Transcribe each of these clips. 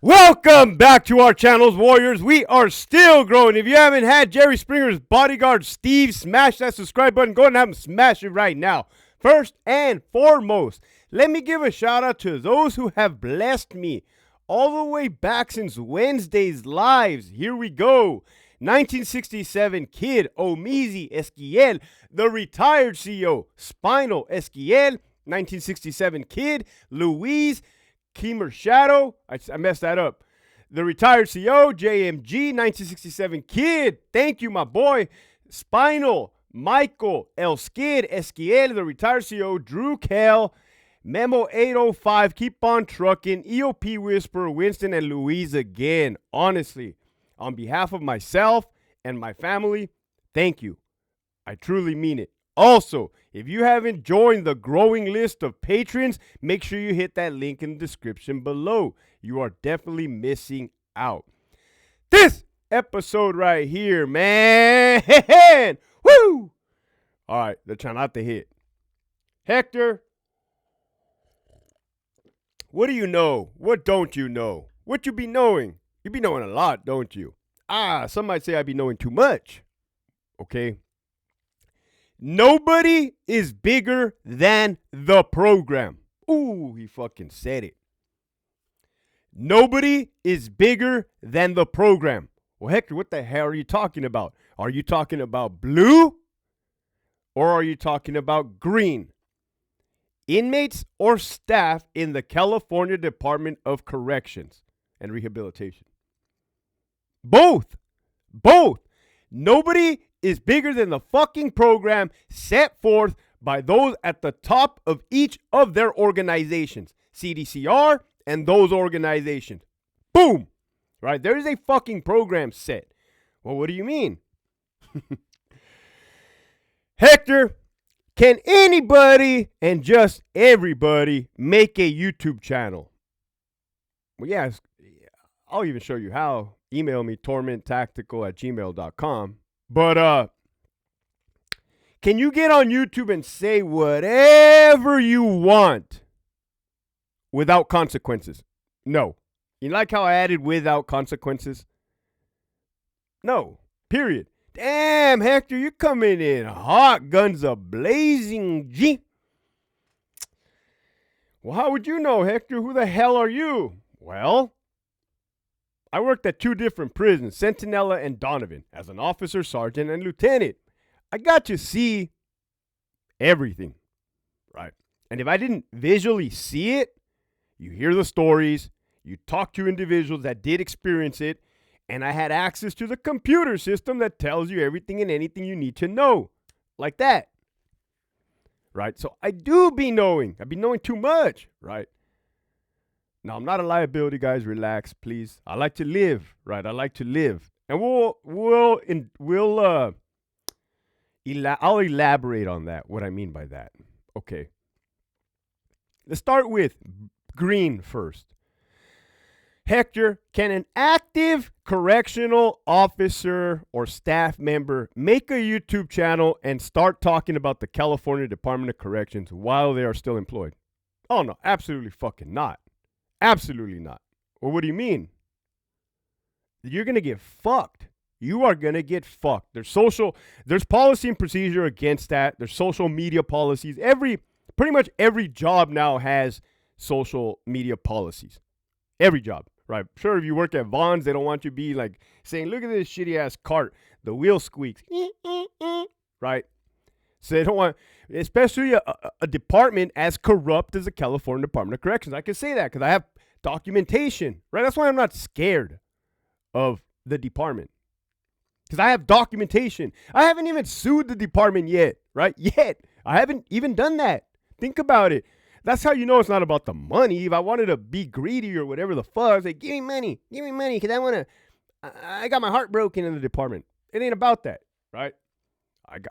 Welcome back to our channels, Warriors. We are still growing. If you haven't had Jerry Springer's bodyguard, Steve, smash that subscribe button. Go and have him smash it right now. First and foremost, let me give a shout out to those who have blessed me all the way back since Wednesday's lives. Here we go. 1967 Kid, Omizi Esquiel, the retired CEO, Spinal Esquiel. 1967 Kid, Louise Keemer Shadow. I messed that up. The retired CEO, JMG, 1967 Kid. Thank you, my boy. Spinal, Michael, El Skid, Esquiel, the retired CEO, Drew Kell, Memo 805, Keep on Trucking, EOP Whisperer, Winston, and Louise again. Honestly, on behalf of myself and my family, thank you. I truly mean it. Also, if you haven't joined the growing list of patrons, make sure you hit that link in the description below. You are definitely missing out. This episode right here, man. Woo! All right, they're trying not to hit. Hector, what do you know? What don't you know? What you be knowing? You be knowing a lot, don't you? Some might say I be knowing too much. Okay. Nobody is bigger than the program. Ooh, he fucking said it. Nobody is bigger than the program. Well, Hector, what the hell are you talking about? Are you talking about blue or are you talking about green? Inmates or staff in the California Department of Corrections and Rehabilitation? Both. Nobody is bigger than the fucking program set forth by those at the top of each of their organizations. CDCR and those organizations. Boom! Right? There is a fucking program set. Well, what do you mean? Hector, can anybody and just everybody make a YouTube channel? Well, yeah, I'll even show you how. Email me, tormenttactical@gmail.com. But can you get on YouTube and say whatever you want without consequences? No. You like how I added without consequences? No. Period. Damn, Hector, you're coming in hot, guns a-blazing, G. Well, how would you know, Hector? Who the hell are you? Well, I worked at two different prisons, Centinela and Donovan, as an officer, sergeant, and lieutenant. I got to see everything, right? And if I didn't visually see it, you hear the stories, you talk to individuals that did experience it, and I had access to the computer system that tells you everything and anything you need to know, like that, right? So I do be knowing. I be knowing too much, right? Now, I'm not a liability, guys. Relax, please. I like to live, right? I like to live. And I'll elaborate on that, what I mean by that. Okay. Let's start with green first. Hector, can an active correctional officer or staff member make a YouTube channel and start talking about the California Department of Corrections while they are still employed? Oh, no, absolutely fucking not. Absolutely not. Well, what do you mean? You're going to get fucked. You are going to get fucked. There's policy and procedure against that. There's social media policies. Pretty much every job now has social media policies. Every job, right? Sure, if you work at Vaughn's, they don't want you to be like saying, look at this shitty ass cart. The wheel squeaks. Right? So they don't want, especially a department as corrupt as the California Department of Corrections. I can say that because I have documentation, right? That's why I'm not scared of the department, because I have documentation. I haven't even sued the department yet, right? Yet. I haven't even done that. Think about it. That's how you know it's not about the money. If I wanted to be greedy or whatever the fuck, I'd say, give me money, because I got my heart broken in the department. It ain't about that, right?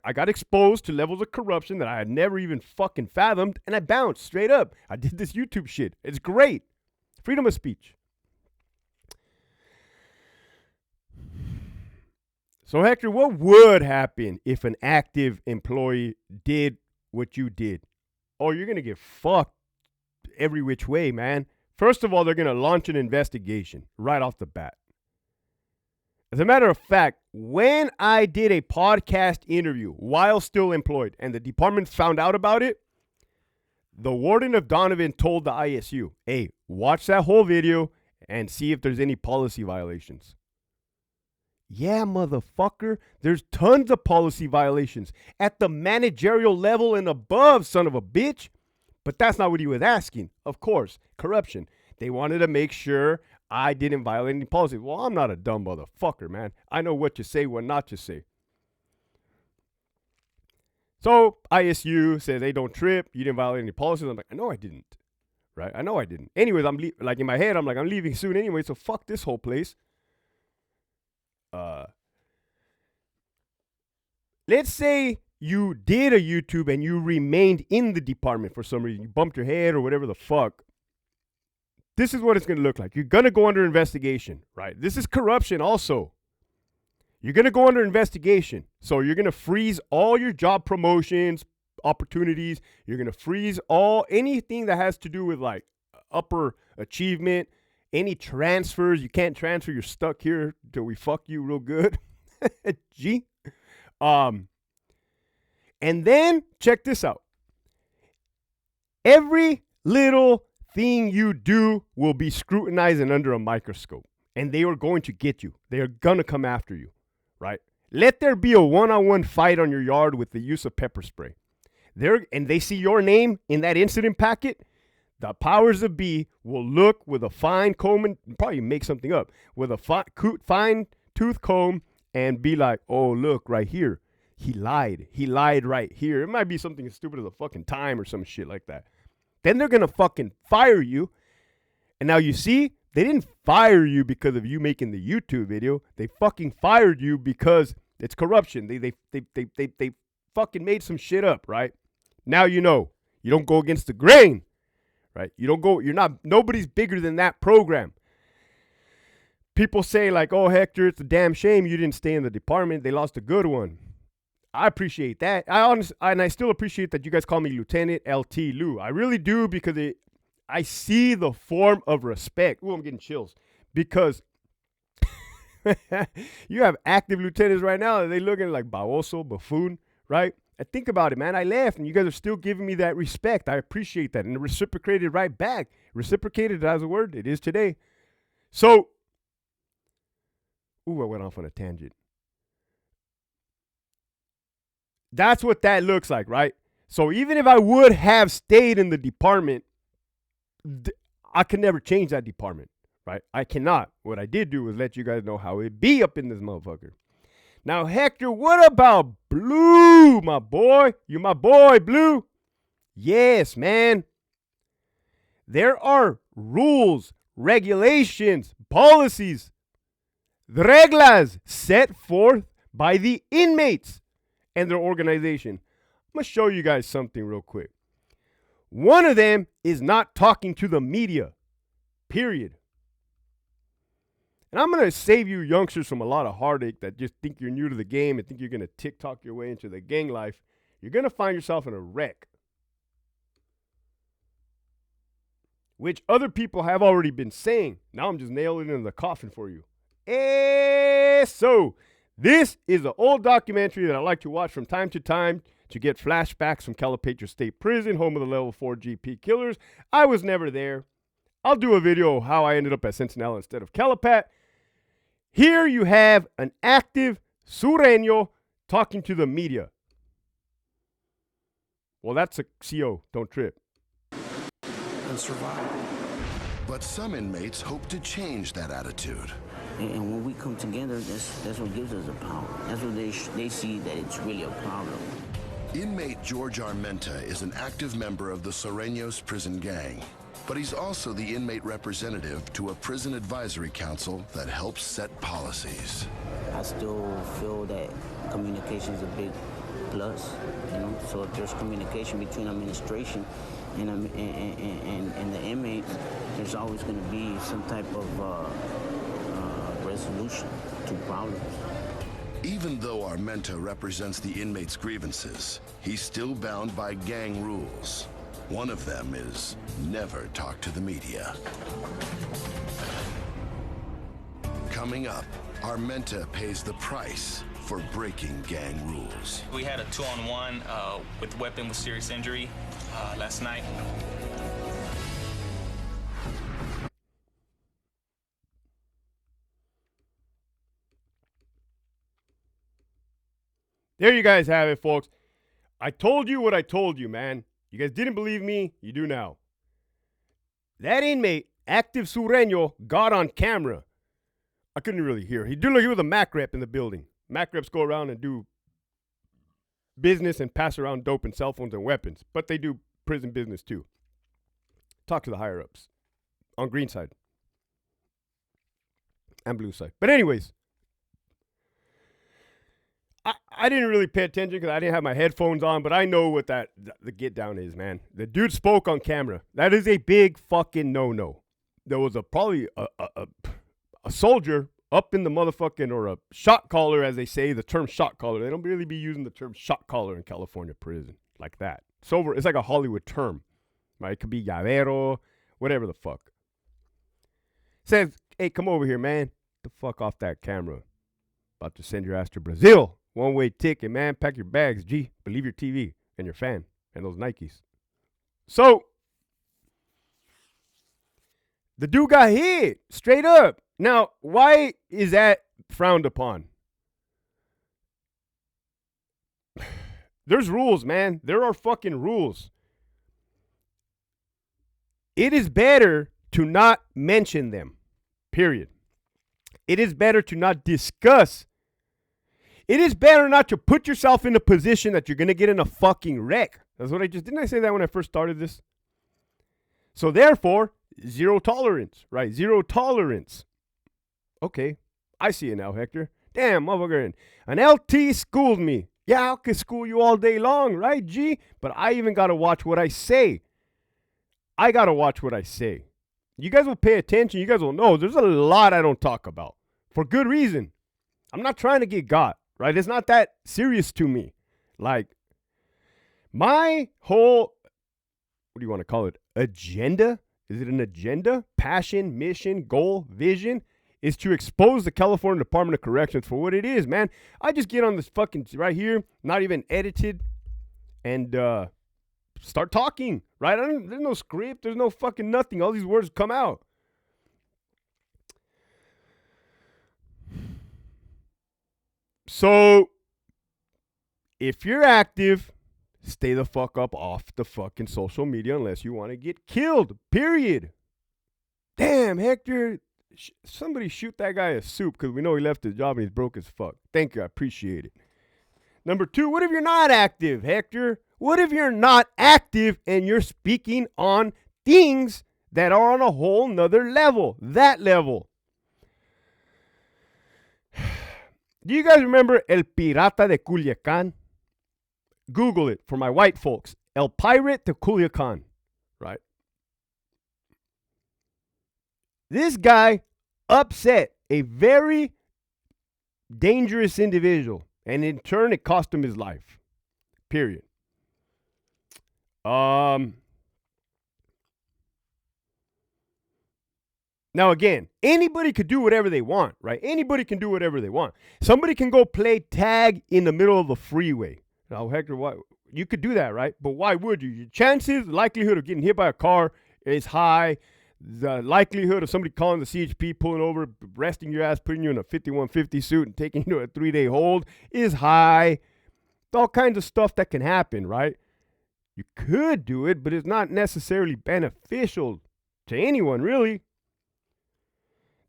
I got exposed to levels of corruption that I had never even fucking fathomed, and I bounced straight up. I did this YouTube shit. It's great. Freedom of speech. So, Hector, what would happen if an active employee did what you did? Oh, you're going to get fucked every which way, man. First of all, they're going to launch an investigation right off the bat. As a matter of fact, when I did a podcast interview while still employed and the department found out about it, the warden of Donovan told the ISU, hey, watch that whole video and see if there's any policy violations. Yeah, motherfucker, there's tons of policy violations at the managerial level and above, son of a bitch. But that's not what he was asking. Of course, corruption. They wanted to make sure I didn't violate any policy. Well, I'm not a dumb motherfucker, man. I know what to say, what not to say. So ISU says, hey, don't trip. You didn't violate any policies. I'm like, I know I didn't. Right? I know I didn't. Anyways, I'm like in my head, I'm like, I'm leaving soon anyway, so fuck this whole place. Let's say you did a YouTube and you remained in the department for some reason. You bumped your head or whatever the fuck. This is what it's going to look like. You're going to go under investigation, right? This is corruption also. You're going to go under investigation. So you're going to freeze all your job promotions, opportunities. You're going to freeze anything that has to do with like upper achievement, any transfers. You can't transfer. You're stuck here till we fuck you real good. Gee. And then check this out. Every little thing you do will be scrutinized and under a microscope. And they are going to get you. They are going to come after you, right? Let there be a one-on-one fight on your yard with the use of pepper spray. And they see your name in that incident packet. The powers that be will look with a fine comb and probably make something up with a fine tooth comb and be like, oh, look right here. He lied. He lied right here. It might be something as stupid as a fucking time or some shit like that. Then they're going to fucking fire you. And now you see, they didn't fire you because of you making the YouTube video. They fucking fired you because it's corruption. They fucking made some shit up, right? Now you know. You don't go against the grain, right? Nobody's bigger than that program. People say like, oh, Hector, it's a damn shame you didn't stay in the department. They lost a good one. I appreciate that. I still appreciate that you guys call me Lieutenant LT Lou. I really do because I see the form of respect. Ooh, I'm getting chills. Because you have active lieutenants right now and they looking like baboso, buffoon, right? And think about it, man. I left and you guys are still giving me that respect. I appreciate that. And reciprocated right back. Reciprocated as a word. It is today. So, ooh, I went off on a tangent. That's what that looks like, right? So even if I would have stayed in the department, I could never change that department, right? I cannot. What I did do was let you guys know how it be up in this motherfucker. Now, Hector, what about Blue, my boy? You my boy, Blue? Yes, man. There are rules, regulations, policies, reglas set forth by the inmates and their organization. I'm going to show you guys something real quick. One of them is not talking to the media, period. And I'm going to save you youngsters from a lot of heartache that just think you're new to the game and think you're going to TikTok your way into the gang life. You're going to find yourself in a wreck, which other people have already been saying. Now I'm just nailing it in the coffin for you. So this is an old documentary that I like to watch from time to time to get flashbacks from Calipatria State Prison, home of the level 4 GP killers. I was never there. I'll do a video of how I ended up at Sentinel instead of Calipat. Here you have an active Sureño talking to the media. Well, that's a CO. Don't trip. And survive. But some inmates hope to change that attitude. And when we come together, that's what gives us the power. That's what they see that it's really a problem. Inmate George Armenta is an active member of the Sureños prison gang, but he's also the inmate representative to a prison advisory council that helps set policies. I still feel that communication is a big plus, you know. So if there's communication between administration and the inmates, there's always going to be some type of resolution to problems. Even though Armenta represents the inmates' grievances, he's still bound by gang rules. One of them is never talk to the media. Coming up, Armenta pays the price for breaking gang rules. We had a 2-on-1 with weapon with serious injury last night. There you guys have it, folks. I told you what I told you, man. You guys didn't believe me. You do now. That inmate, active Sureño, got on camera. I couldn't really hear. He was a Mac rep in the building. Mac reps go around and do business and pass around dope and cell phones and weapons. But they do prison business too. Talk to the higher ups on green side and blue side. But anyways, I didn't really pay attention because I didn't have my headphones on, but I know what the get down is, man. The dude spoke on camera. That is a big fucking no-no. There was probably a soldier up in the motherfucking, or a shot caller, as they say, the term shot caller. They don't really be using the term shot caller in California prison like that. It's like a Hollywood term, right? It could be llavero, whatever the fuck. Says, hey, come over here, man. Get the fuck off that camera. About to send your ass to Brazil. One-way ticket, man. Pack your bags, G. Believe your TV and your fan and those Nikes. So, the dude got hit straight up. Now, why is that frowned upon? There's rules, man. There are fucking rules. It is better to not mention them. Period. It is better to not discuss. It is better not to put yourself in a position that you're going to get in a fucking wreck. That's what didn't I say that when I first started this? So therefore, zero tolerance, right? Zero tolerance. Okay, I see it now, Hector. Damn, motherfucker. An LT schooled me. Yeah, I could school you all day long, right, G? But I even got to watch what I say. I got to watch what I say. You guys will pay attention. You guys will know there's a lot I don't talk about. For good reason. I'm not trying to get got. Right? It's not that serious to me. Like, my whole, what do you want to call it? Agenda? Is it an agenda? Passion, mission, goal, vision? Is to expose the California Department of Corrections for what it is, man. I just get on this fucking, right here, not even edited, and start talking, right? There's no script. There's no fucking nothing. All these words come out. So, if you're active, stay the fuck up off the fucking social media unless you want to get killed, period. Damn, Hector, somebody shoot that guy a soup because we know he left his job and he's broke as fuck. Thank you, I appreciate it. Number 2, what if you're not active, Hector? What if you're not active and you're speaking on things that are on a whole nother level, that level? Do you guys remember El Pirata de Culiacán? Google it for my white folks. El Pirate de Culiacán, right? This guy upset a very dangerous individual, and in turn, it cost him his life. Period. Now, again, anybody could do whatever they want, right? Anybody can do whatever they want. Somebody can go play tag in the middle of the freeway. Now, Hector, why? You could do that, right? But why would you? Your chances, likelihood of getting hit by a car is high. The likelihood of somebody calling the CHP, pulling over, arresting your ass, putting you in a 5150 suit and taking you to a 3-day hold is high. All kinds of stuff that can happen, right? You could do it, but it's not necessarily beneficial to anyone, really.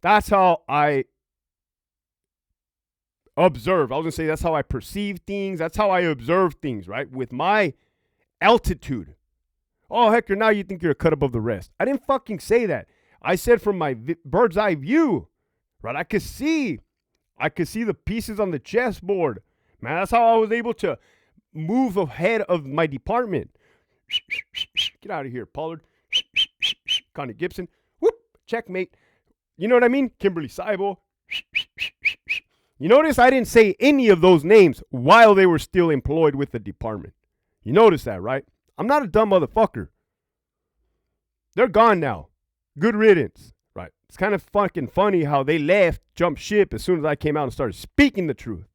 That's how I observe. I was going to say that's how I perceive things. That's how I observe things, right? With my altitude. Oh, Hector, now you think you're a cut above the rest. I didn't fucking say that. I said from my bird's eye view, right? I could see the pieces on the chessboard. Man, that's how I was able to move ahead of my department. Get out of here, Pollard. Connie Gibson. Whoop, checkmate. You know what I mean? Kimberly Seibel. You notice I didn't say any of those names while they were still employed with the department. You notice that, right? I'm not a dumb motherfucker. They're gone now. Good riddance. Right. It's kind of fucking funny how they left, jumped ship as soon as I came out and started speaking the truth.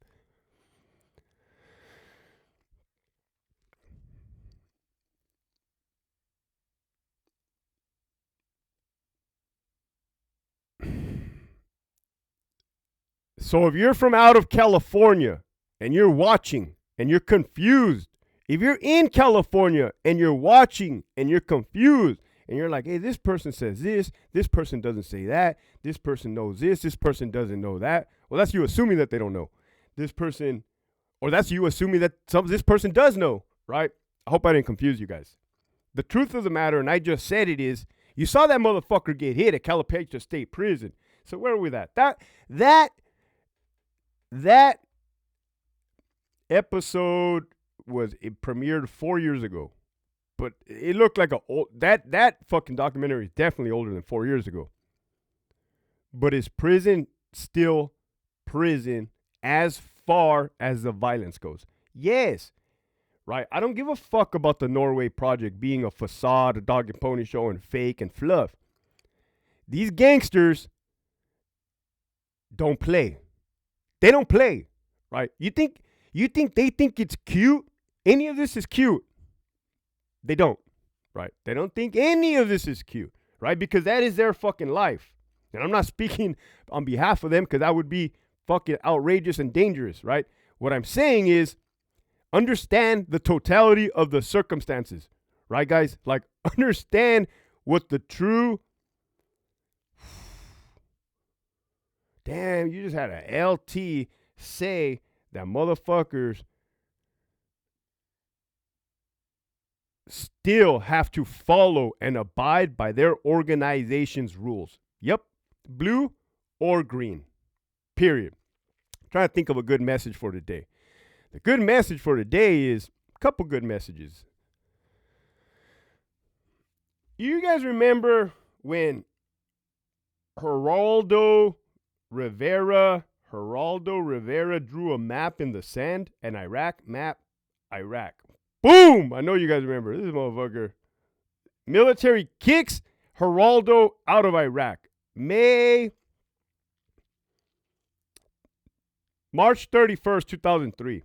So if you're from out of California and you're watching and you're confused, if you're in California and you're watching and you're confused and you're like, hey, this person says this person doesn't say that, this person knows this person doesn't know that. Well, that's you assuming that they don't know. This person, or that's you assuming that this person does know, right? I hope I didn't confuse you guys. The truth of the matter, and I just said it, is you saw that motherfucker get hit at Calipatria State Prison. So where are we at? That episode it premiered 4 years ago, but it looked like that fucking documentary is definitely older than 4 years ago. But is prison still prison as far as the violence goes? Yes, right. I don't give a fuck about the Norway Project being a facade, a dog and pony show, and fake and fluff. These gangsters don't play. They don't play, right? You think they think it's cute? Any of this is cute? They don't, right? They don't think any of this is cute, right? Because that is their fucking life. And I'm not speaking on behalf of them because that would be fucking outrageous and dangerous, right? What I'm saying is understand the totality of the circumstances, right, guys? Like, understand what the true... Damn, you just had a LT say that motherfuckers still have to follow and abide by their organization's rules. Yep, blue or green, period. I'm trying to think of a good message for today. The good message for today is a couple good messages. You guys remember when Geraldo Rivera drew a map in the sand, and Iraq. Boom! I know you guys remember. This motherfucker. Military kicks Geraldo out of Iraq. March 31st, 2003.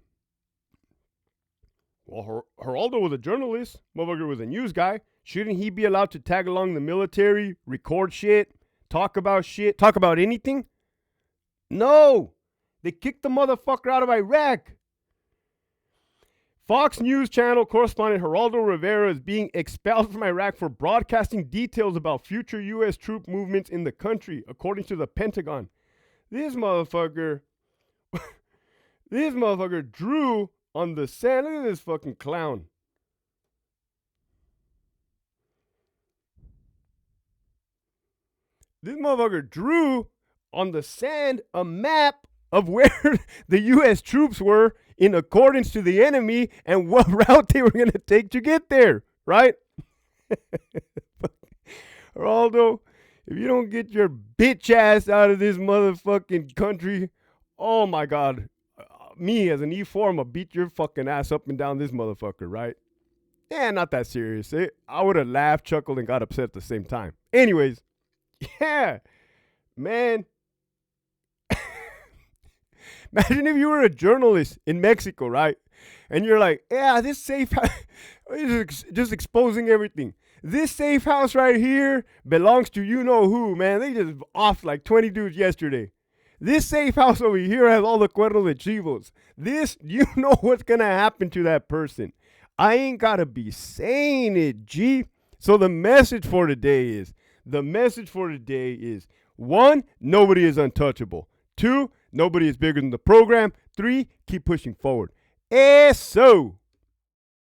Well, Geraldo was a journalist. Motherfucker was a news guy. Shouldn't he be allowed to tag along the military, record shit, talk about anything? No, they kicked the motherfucker out of Iraq. Fox News Channel correspondent Geraldo Rivera is being expelled from Iraq for broadcasting details about future U.S. troop movements in the country, according to the Pentagon. This motherfucker drew on the sand. Look at this fucking clown. This motherfucker drew on the sand a map of where the U.S. troops were in accordance to the enemy and what route they were going to take to get there, right? Geraldo, if you don't get your bitch ass out of this motherfucking country, oh my God, me as an E4, I'm going to beat your fucking ass up and down this motherfucker, right? Yeah, not that serious. I would have laughed, chuckled, and got upset at the same time. Anyways, yeah, man. Imagine if you were a journalist in Mexico, right? And you're like, yeah, this safe house, just exposing everything. This safe house right here belongs to you know who, man. They just off like 20 dudes yesterday. This safe house over here has all the cuernos de chivos. This, you know what's going to happen to that person. I ain't got to be saying it, G. So the message for today is, one, nobody is untouchable. Two, nobody is bigger than the program. Three, keep pushing forward. Eso.